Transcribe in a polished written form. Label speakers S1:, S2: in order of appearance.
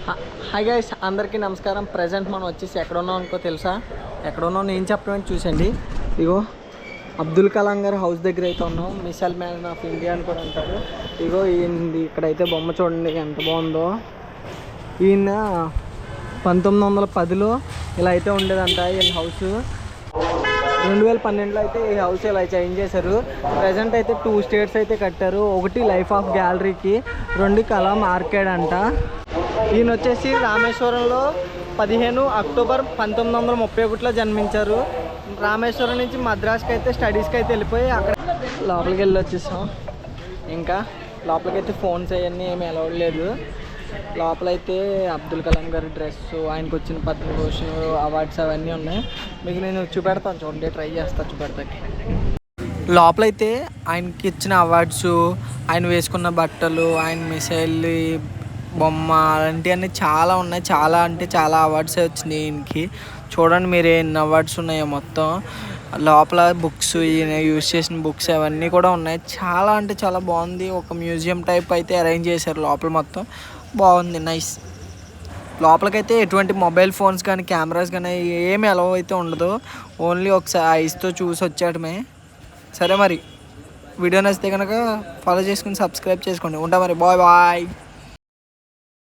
S1: Hi guys, అందరికీ నమస్కారం. Present మనం వచ్చేసి ఎక్కడ ఉన్నాం అనుకో తెలుసా? ఎక్కడ ఉన్నాం నేను చెప్పడం చూసండి. ఇగో అబ్దుల్ కలాం గారి హౌస్ దగ్గర అయితే ఉన్నాం. మిసైల్ మ్యాన్ ఆఫ్ ఇండియా అని కూడా అంటారు. ఇగో ఈయనది ఇక్కడైతే బొమ్మ చూడండి ఎంత బాగుందో. ఈయన 1910లో ఇలా అయితే ఉండేదంట ఈయన హౌస్. 2012లో అయితే ఈ హౌస్ ఇలా చేంజ్ చేశారు. ప్రజెంట్ అయితే 2 స్టేట్స్ అయితే కట్టారు. ఒకటి లైఫ్ ఆఫ్ గ్యాలరీకి, 2 కలాం ఆర్కేడ్ అంట. ఈయన వచ్చేసి రామేశ్వరంలో 15 అక్టోబర్ 1931లో జన్మించారు. రామేశ్వరం నుంచి మద్రాస్కి అయితే స్టడీస్కి అయితే వెళ్ళిపోయి అక్కడ లోపలికి వెళ్ళి వచ్చేసాం. ఇంకా లోపలికైతే ఫోన్స్ అవన్నీ ఏమి అలౌడ్ లేదు. లోపలైతే అబ్దుల్ కలాం గారి డ్రెస్, ఆయనకు వచ్చిన పద్మభూషణ్ అవార్డ్స్ అవన్నీ ఉన్నాయి. మీకు నేను చూపెడతాను, చూడండి, ట్రై చేస్తాను చూపెడతాకి. లోపలైతే ఆయనకి ఇచ్చిన అవార్డ్స్, ఆయన వేసుకున్న బట్టలు, ఆయన మిసైల్ బొమ్మ అలాంటివన్నీ చాలా ఉన్నాయి. చాలా అంటే చాలా అవార్డ్స్ వచ్చినాయి ఈయనకి. చూడండి మీరు ఎన్ని అవార్డ్స్ ఉన్నాయో మొత్తం. లోపల బుక్స్, ఈయన యూజ్ చేసిన బుక్స్ అవన్నీ కూడా ఉన్నాయి. చాలా అంటే చాలా బాగుంది. ఒక మ్యూజియం టైప్ అయితే అరేంజ్ చేశారు లోపల మొత్తం. బాగుంది, నైస్. లోపలికైతే ఎటువంటి మొబైల్ ఫోన్స్ కానీ కెమెరాస్ కానీ ఏమి అలౌ అయితే ఉండదు. ఓన్లీ ఒకసారి ఐస్తో చూసి వచ్చేయడమే. సరే మరి వీడియో నచ్చితే కనుక ఫాలో చేసుకుని సబ్స్క్రైబ్ చేసుకోండి. ఉంటా మరి, బాయ్ బాయ్.